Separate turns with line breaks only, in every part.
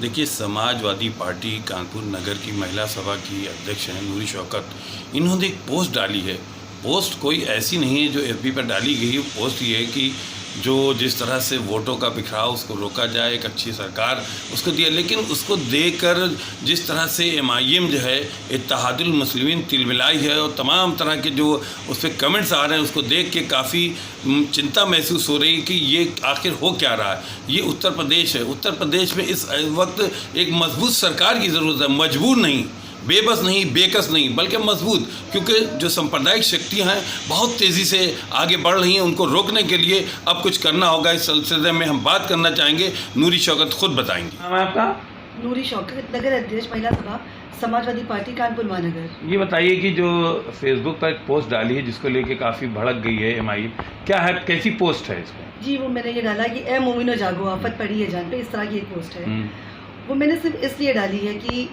देखिए, समाजवादी पार्टी कानपुर नगर की महिला सभा की अध्यक्ष हैं नूरी शौकत। इन्होंने एक पोस्ट डाली है। पोस्ट कोई ऐसी नहीं है जो एफबी पर डाली गई। पोस्ट ये है कि जो जिस तरह से वोटों का बिखराव उसको रोका जाए, एक अच्छी सरकार उसको दिया, लेकिन उसको देकर जिस तरह से एमआईएम जो है इत्तेहादुल मुस्लिमीन तिलमिलाई है और तमाम तरह के जो उस पर कमेंट्स आ रहे हैं, उसको देख के काफ़ी चिंता महसूस हो रही है कि ये आखिर हो क्या रहा है। ये उत्तर प्रदेश है। उत्तर प्रदेश में इस वक्त एक मजबूत सरकार की ज़रूरत है। मजबूर नहीं, बेबस नहीं, बेकस नहीं, बल्कि मजबूत, क्योंकि जो सांप्रदायिक शक्तियां हैं बहुत तेज़ी से आगे बढ़ रही हैं। उनको रोकने के लिए अब कुछ करना होगा। इस सिलसिले में हम बात करना चाहेंगे, नूरी शौकत खुद बताएंगी।
नाम है आपका?
नूरी शौकत, नगर अध्यक्ष महिला सभा, समाजवादी पार्टी कानपुर महानगर।
ये बताइए कि जो फेसबुक पर एक पोस्ट डाली है जिसको लेके काफ़ी भड़क गई है एमआईएम, क्या है, कैसी पोस्ट है इसमें?
जी, वो मैंने ये डाला कि ए मोमिनो जागो, आफत पड़ी है जान पे, इस तरह की एक पोस्ट है। वो मैंने सिर्फ इसलिए डाली है कि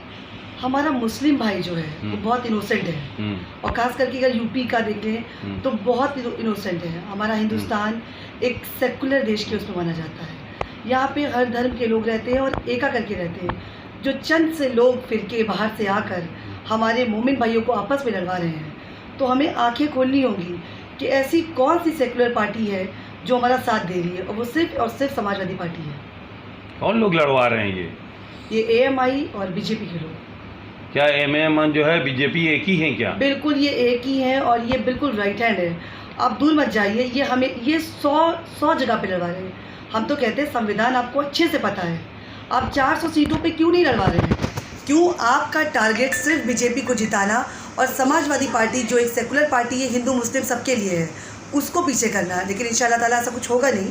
हमारा मुस्लिम भाई जो है वो बहुत इनोसेंट है, और खास करके अगर यूपी का देख लें तो बहुत इनोसेंट है। हमारा हिंदुस्तान एक सेकुलर देश के उसमें माना जाता है। यहाँ पे हर धर्म के लोग रहते हैं और एका करके रहते हैं। जो चंद से लोग फिरके बाहर से आकर हमारे मोमिन भाइयों को आपस में लड़वा रहे हैं, तो हमें आंखें खोलनी होंगी कि ऐसी कौन सी सेकुलर पार्टी है जो हमारा साथ दे रही है, और वो सिर्फ और सिर्फ समाजवादी पार्टी है।
कौन लोग लड़वा रहे हैं
ये एएमआई और बीजेपी के लोग।
क्या एमआईएम जो है बीजेपी एक ही है क्या?
बिल्कुल, ये एक ही है और ये बिल्कुल राइट हैंड है। आप दूर मत जाइए, ये हमें ये 100 जगह पे लड़वा रहे हैं। हम तो कहते हैं संविधान आपको अच्छे से पता है, आप 400 सीटों पे क्यों नहीं लड़वा रहे हैं? क्यों आपका टारगेट सिर्फ बीजेपी को जिताना और समाजवादी पार्टी जो एक सेकुलर पार्टी है, हिंदू मुस्लिम सबके लिए है, उसको पीछे करना है? लेकिन इंशाल्लाह ताला ऐसा कुछ होगा नहीं,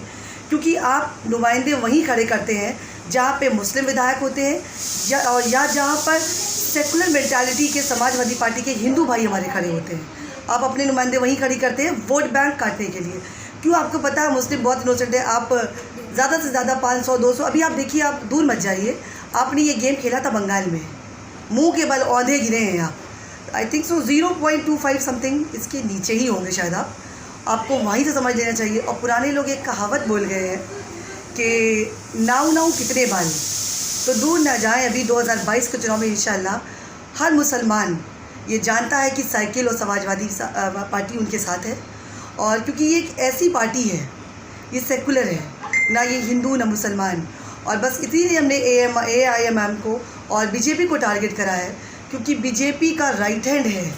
क्योंकि आप नुमाइंदे वहीं खड़े करते हैं जहाँ पे मुस्लिम विधायक होते हैं या जहाँ पर सेकुलर मेंटालिटी के समाजवादी पार्टी के हिंदू भाई हमारे खड़े होते हैं। आप अपने नुमाइंदे वहीं खड़ी करते हैं वोट बैंक काटने के लिए। क्यों? आपको पता है मुस्लिम बहुत इनोसेंट है। आप ज़्यादा से ज़्यादा 500 200, अभी आप देखिए, आप दूर मत जाइए, आपने ये गेम खेला था बंगाल में, मुँह के बल औंधे गिरे हैं आप। आई थिंक सो 0.25 समथिंग इसके नीचे ही होंगे शायद। आपको वहीं से समझ लेना चाहिए। और पुराने लोग एक कहावत बोल गए हैं कि नाऊ नाऊ कितने बाल। तो दूर ना जाएं, अभी 2022 के चुनाव में इंशाल्लाह हर मुसलमान ये जानता है कि साइकिल और समाजवादी पार्टी उनके साथ है। और क्योंकि ये एक ऐसी पार्टी है, ये सेकुलर है, ना ये हिंदू ना मुसलमान। और बस इसीलिए हमने एआईएमएम को और बीजेपी को टारगेट करा है, क्योंकि बीजेपी का राइट हैंड है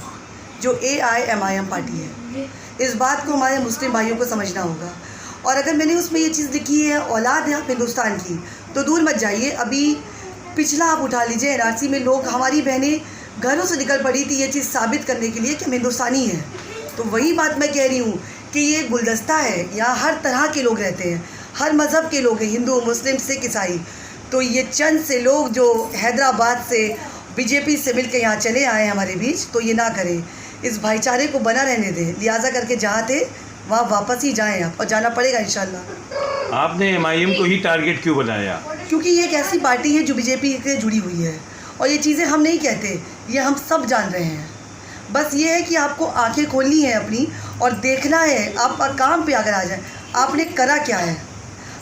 जो एआईएमआईएम पार्टी है। इस बात को हमारे मुस्लिम भाइयों को समझना होगा। और अगर मैंने उसमें ये चीज़ लिखी है औलाद है आप हिंदुस्तान की, तो दूर मत जाइए। अभी पिछला आप उठा लीजिए, एनआरसी में लोग, हमारी बहनें घरों से निकल पड़ी थी ये चीज़ साबित करने के लिए कि हम हिंदुस्तानी हैं। तो वही बात मैं कह रही हूँ कि ये गुलदस्ता है, यहाँ हर तरह के लोग रहते हैं, हर मज़हब के लोग हैं, हिंदू मुस्लिम सिख ईसाई। तो ये चंद से लोग जो हैदराबाद से बीजेपी से मिल के यहाँ चले आए हमारे बीच, तो ये ना करें, इस भाईचारे को बना रहने दें। लिहाजा करके जहाँ थे वहाँ वापस ही जाएँ आप, और जाना पड़ेगा इंशाल्लाह।
आपने एमआईएम को ही टारगेट क्यों बनाया?
क्योंकि ये एक ऐसी पार्टी है जो बीजेपी से जुड़ी हुई है, और ये चीज़ें हम नहीं कहते, ये हम सब जान रहे हैं। बस ये है कि आपको आंखें खोलनी है अपनी और देखना है, आप काम पे अगर आ जाए, आपने करा क्या है।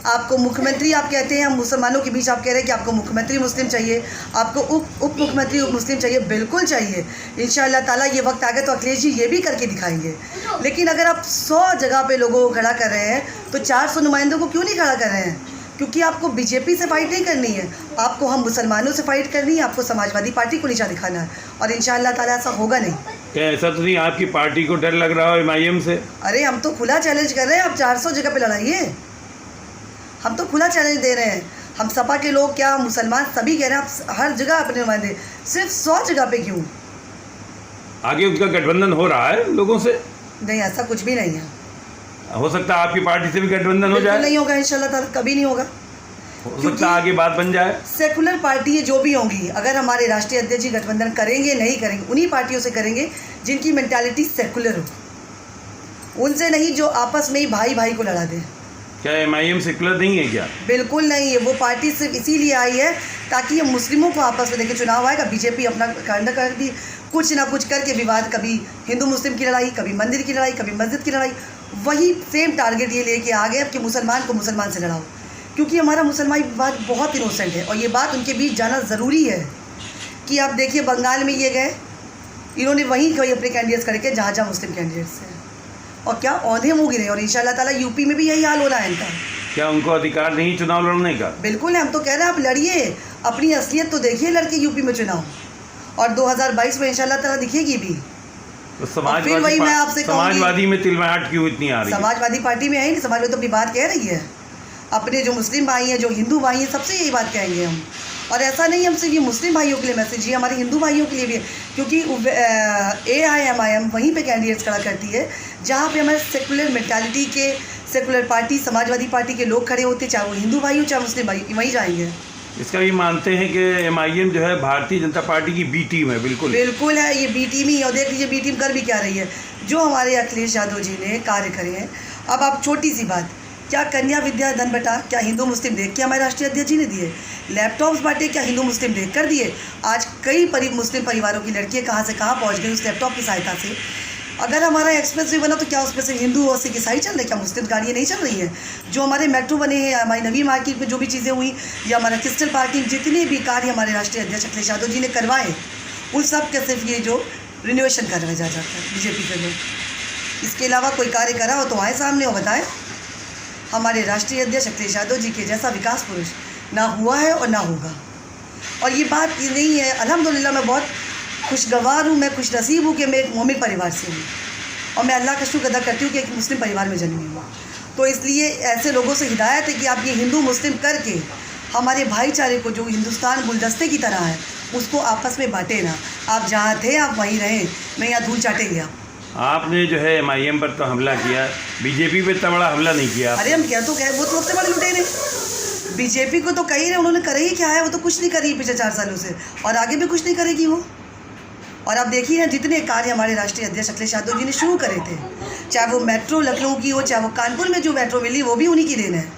आपको मुख्यमंत्री, आप कहते हैं हम मुसलमानों के बीच, आप कह रहे हैं कि आपको मुख्यमंत्री मुस्लिम चाहिए, आपको उप मुख्यमंत्री मुस्लिम चाहिए। बिल्कुल चाहिए, इंशाअल्लाह ताला ये वक्त आ गया तो अखिलेश जी ये भी करके दिखाएंगे। लेकिन अगर आप 100 जगह पे लोगों को खड़ा कर रहे हैं, तो 400 नुमाइंदों को क्यों नहीं खड़ा कर रहे हैं? क्योंकि आपको बीजेपी से फाइट नहीं करनी है, आपको हम मुसलमानों से फाइट करनी है, आपको समाजवादी पार्टी को नीचा दिखाना है। और इंशाअल्लाह ताला ऐसा होगा नहीं।
क्या ऐसा तो नहीं आपकी पार्टी को डर लग रहा हो एमआईएम से?
अरे हम तो खुला चैलेंज कर रहे हैं, आप 400 जगह पे लड़ाइए, हम तो खुला चैलेंज दे रहे हैं। हम सपा के लोग क्या, मुसलमान सभी कह रहे हैं आप हर जगह अपने नुमाइंदे, सिर्फ 100 जगह पे क्यों?
आगे उनका गठबंधन हो रहा है लोगों से?
नहीं, ऐसा कुछ भी नहीं है।
हो सकता है आपकी पार्टी से भी गठबंधन हो जाए?
नहीं होगा इंशाल्लाह ताला, कभी नहीं होगा।
हो सकता है आगे बात बन जाए।
सेकुलर पार्टी है जो भी होंगी, अगर हमारे राष्ट्रीय अध्यक्ष जी गठबंधन करेंगे नहीं करेंगे, उन्हीं पार्टियों से करेंगे जिनकी मेंटालिटी सेकुलर हो, उनसे नहीं जो आपस में ही भाई भाई को लड़ा दे।
क्या एमआईएम सेकुलर नहीं है क्या?
बिल्कुल नहीं है। वो पार्टी सिर्फ इसीलिए आई है ताकि ये मुस्लिमों को आपस में देखे। चुनाव आएगा, बीजेपी अपना कांड कर दी, कुछ ना कुछ करके विवाद, कभी हिंदू मुस्लिम की लड़ाई, कभी मंदिर की लड़ाई, कभी मस्जिद की लड़ाई। वही सेम टारगेट ये लेके आ गए कि मुसलमान को मुसलमान से लड़ाओ। क्योंकि हमारा मुसलमान विवाद बहुत इनोसेंट है और ये बात उनके बीच जाना ज़रूरी है कि आप देखिए बंगाल में ये गए, इन्होंने वहीं कोई अपने कैंडिडेट्स करके जहाँ जहाँ मुस्लिम कैंडिडेट्स हैं और क्या औंधे मुँह गिरे और इंशाल्लाह ताला यूपी में भी यही हाल हो रहा है इनका।
क्या उनको अधिकार नहीं चुनाव लड़ने का?
बिल्कुल है, हम तो कह रहे हैं आप लड़िए, अपनी असलियत तो देखिए लड़के यूपी में चुनाव, और 2022 में इंशाल्लाह ताला दिखेगी भी।
तो
वही मैं आपसे
समाजवादी में तिलमिलाहट क्यों इतनी आ रही है?
समाजवादी पार्टी में है ही नहीं, समाजवादी तो अपनी बात कह रही है, अपने जो मुस्लिम भाई हैं, जो हिंदू भाई हैं, सबसे यही बात कहेंगे हम। और ऐसा नहीं हम सिर्फ ये मुस्लिम भाइयों के लिए मैसेज, ये हमारे हिंदू भाइयों के लिए भी है, क्योंकि AIMIM वहीं पे कैंडिडेट्स खड़ा करती है जहाँ पे हमारे सेकुलर मेंटालिटी के, सेकुलर पार्टी, समाजवादी पार्टी के लोग खड़े होते, चाहे वो हिंदू भाई हो चाहे मुस्लिम भाई, वहीं जाएंगे।
इसका भी मानते हैं कि MIM जो है भारतीय जनता पार्टी की B टीम है। बिल्कुल
बिल्कुल है, ये B टीम ही। और देख लीजिए B टीम कर भी क्या रही है, जो हमारे अखिलेश यादव जी ने कार्य करे हैं। अब आप छोटी सी बात, क्या कन्या विद्या धन बटा क्या हिंदू मुस्लिम देख के हमारे राष्ट्रीय अध्यक्ष जी ने दिए? लैपटॉप्स बांटे क्या हिंदू मुस्लिम देख कर दिए? आज कई मुस्लिम परिवारों की लड़कियाँ कहाँ से कहाँ पहुँच गई उस लैपटॉप की सहायता से। अगर हमारा एक्सप्रेस वे बना तो क्या उसमें से हिंदू और सिख ईसाई चल रहे, क्या मुस्लिम गाड़ियाँ नहीं चल रही हैं? जो हमारे मेट्रो बने हैं, हमारी नवी मार्केट में जो भी चीज़ें हुई, या हमारा क्रिस्टल पार्किंग, जितने भी कार्य हमारे राष्ट्रीय अध्यक्ष अखिलेश यादव जी ने करवाए, उन सब के सिर्फ ये जो रिनोवेशन कर रहे जाकर बीजेपी के लोग, इसके अलावा कोई कार्य करा हो तो आए सामने और बताएं। हमारे राष्ट्रीय अध्यक्ष अखिलेश यादव जी के जैसा विकास पुरुष ना हुआ है और ना होगा। और ये बात ये नहीं है, अल्हम्दुलिल्लाह मैं बहुत खुशगवार हूँ, मैं खुश नसीब हूँ कि मैं एक मोमिन परिवार से हूँ और मैं अल्लाह का शुक्र अदा करती हूँ कि एक मुस्लिम परिवार में जन्मी हूँ। तो इसलिए ऐसे लोगों से हिदायत है कि आप ये हिंदू मुस्लिम करके हमारे भाईचारे को, जो हिंदुस्तान गुलदस्ते की तरह है, उसको आपस में बांटे ना। आप जहाँ थे आप वहीं रहें, मैं यहाँ धूल चाटेंगे आप।
आपने जो है MIM पर तो हमला किया, बीजेपी पे इतना बड़ा हमला नहीं किया।
अरे हम क्या तो कहे, वो तो सबसे बड़े लुटेरे, बीजेपी को तो कही रहे, उन्होंने करे ही क्या है, वो तो कुछ नहीं करी पिछले 4 सालों से और आगे भी कुछ नहीं करेगी वो। और आप देखिए ना जितने कार्य हमारे राष्ट्रीय अध्यक्ष अखिलेश यादव जी ने शुरू करे थे, चाहे वो मेट्रो लखनऊ की हो, चाहे वो कानपुर में जो मेट्रो मिली वो भी उन्हीं की देन है,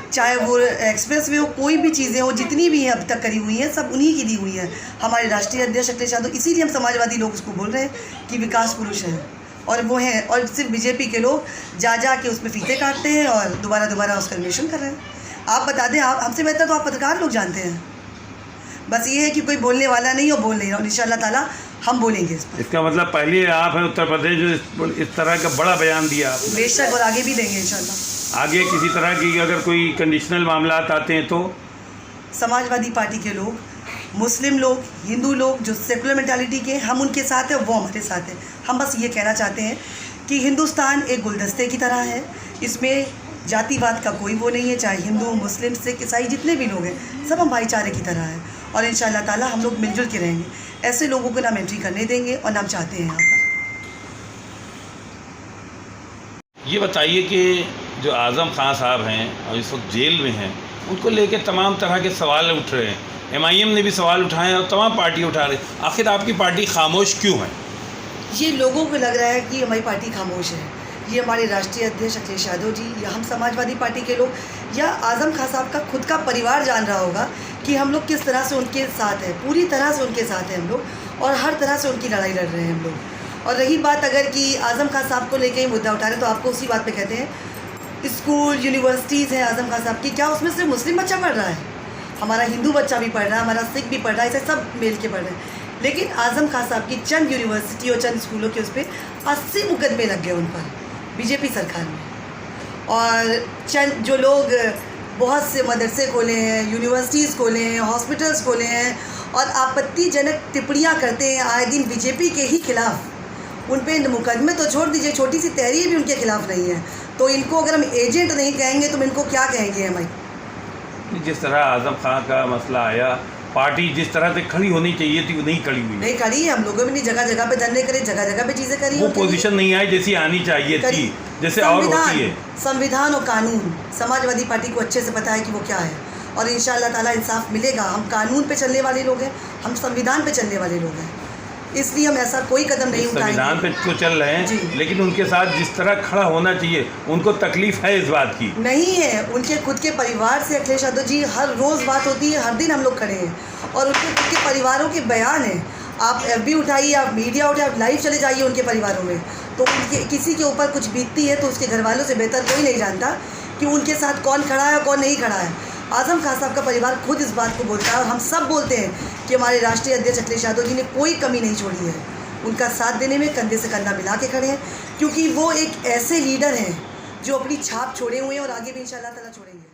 चाहे वो एक्सप्रेस वे हो, कोई भी चीज़ें हो, जितनी भी हैं अब तक करी हुई हैं सब उन्हीं की दी हुई हैं हमारे राष्ट्रीय अध्यक्ष अखिलेश यादव। इसीलिए हम समाजवादी लोग उसको बोल रहे हैं कि विकास पुरुष हैं और वो हैं। और सिर्फ बीजेपी के लोग जा के उसमें फीते काटते हैं और दोबारा उसका रिलेशन कर रहे हैं। आप बता दें, आप हमसे बेहतर तो आप पत्रकार लोग जानते हैं। बस ये है कि कोई बोलने वाला नहीं और बोल नहीं रहा, और इंशाल्लाह ताला हम बोलेंगे इस पर।
इसका मतलब पहले आप हैं उत्तर प्रदेश जो इस तरह का बड़ा बयान दिया आपने।
बेशक, और आगे भी देंगे इंशाल्लाह।
आगे किसी तरह की अगर कोई कंडीशनल मामला आते हैं तो
समाजवादी पार्टी के लोग, मुस्लिम लोग, हिंदू लोग जो सेकुलर मेंटालिटी के, हम उनके साथ हैं, वो हमारे साथ हैं। हम बस ये कहना चाहते हैं कि हिंदुस्तान एक गुलदस्ते की तरह है, इसमें जातिवाद का कोई वो नहीं है, चाहे हिंदू मुस्लिम सिख ईसाई जितने भी लोग हैं सब हम भाईचारे की तरह हैं और इंशाल्लाह ताला हम लोग मिलजुल के रहेंगे। ऐसे लोगों को ना हम एंट्री करने देंगे और ना हम चाहते हैं यहाँ पर।
ये बताइए कि जो आज़म खान साहब हैं और इस वक्त जेल में हैं, उनको लेकर तमाम तरह के सवाल उठ रहे हैं। MIM ने भी सवाल उठाए और तमाम पार्टी उठा रही। आखिर आपकी पार्टी खामोश क्यों है?
ये लोगों को लग रहा है कि हमारी पार्टी खामोश है। ये हमारे राष्ट्रीय अध्यक्ष अखिलेश यादव जी या हम समाजवादी पार्टी के लोग या आज़म खान साहब का खुद का परिवार जान रहा होगा कि हम लोग किस तरह से उनके साथ हैं, पूरी तरह से उनके साथ हैं हम लोग और हर तरह से उनकी लड़ाई लड़ रहे हैं हम लोग। और रही बात अगर कि आज़म खान साहब को लेकर ही मुद्दा उठा रहे हैं तो आपको उसी बात पे कहते हैं स्कूल यूनिवर्सिटीज़ हैं आज़म खान साहब की, क्या उसमें सिर्फ मुस्लिम बच्चा पढ़ रहा है? हमारा हिंदू बच्चा भी पढ़ रहा है, हमारा सिख भी पढ़ रहा है, ऐसे सब मिल के पढ़ रहे हैं। लेकिन आज़म खान साहब की चंद यूनिवर्सिटी और चंद स्कूलों के उस पर 80 मुकदमे लग गए उन पर बीजेपी सरकार में। और चंद जो लोग बहुत से मदरसे खोले हैं, यूनिवर्सिटीज़ खोले हैं, हॉस्पिटल्स खोले हैं और आपत्तिजनक टिप्पणियाँ करते हैं आए दिन बीजेपी के ही खिलाफ, उन पर मुकदमे तो छोड़ दीजिए, छोटी सी तहरीर भी उनके खिलाफ नहीं है। तो इनको अगर हम एजेंट नहीं कहेंगे तो इनको क्या कहेंगे हम?
जिस तरह आज़म खान का मसला आया, पार्टी जिस तरह से खड़ी होनी चाहिए थी वो नहीं खड़ी हुई।
नहीं खड़ी है, हम लोगों भी नहीं जगह जगह पे धरने करे, जगह जगह पे चीज़ें करी,
वो पोजीशन नहीं आई जैसी आनी चाहिए थी, जैसे और होती है।
संविधान और कानून समाजवादी पार्टी को अच्छे से पता है कि वो क्या है और इंशाल्लाह ताला इंसाफ मिलेगा। हम कानून पे चलने वाले लोग हैं, हम संविधान पे चलने वाले लोग हैं, इसलिए हम ऐसा कोई कदम नहीं उठाएंगे।
संविधान पे तो चल रहे हैं लेकिन उनके साथ जिस तरह खड़ा होना चाहिए उनको तकलीफ है इस बात की
नहीं है। उनके खुद के परिवार से अखिलेश यादव जी हर रोज़ बात होती है, हर दिन हम लोग खड़े हैं और उनके खुद के परिवारों के बयान हैं। आप FB उठाइए, आप मीडिया उठाइए, आप लाइव चले जाइए उनके परिवारों में, तो उनके किसी के ऊपर कुछ बीतती है तो उसके घर वालों से बेहतर कोई नहीं जानता कि उनके साथ कौन खड़ा है और कौन नहीं खड़ा है। आज़म खान साहब का परिवार खुद इस बात को बोलता है और हम सब बोलते हैं कि हमारे राष्ट्रीय अध्यक्ष अखिलेश यादव जी ने कोई कमी नहीं छोड़ी है। उनका साथ देने में कंधे से कंधा मिला के खड़े हैं, क्योंकि वो एक ऐसे लीडर हैं जो अपनी छाप छोड़े हुए हैं और आगे भी इंशाअल्लाह ताला छोड़ेंगे।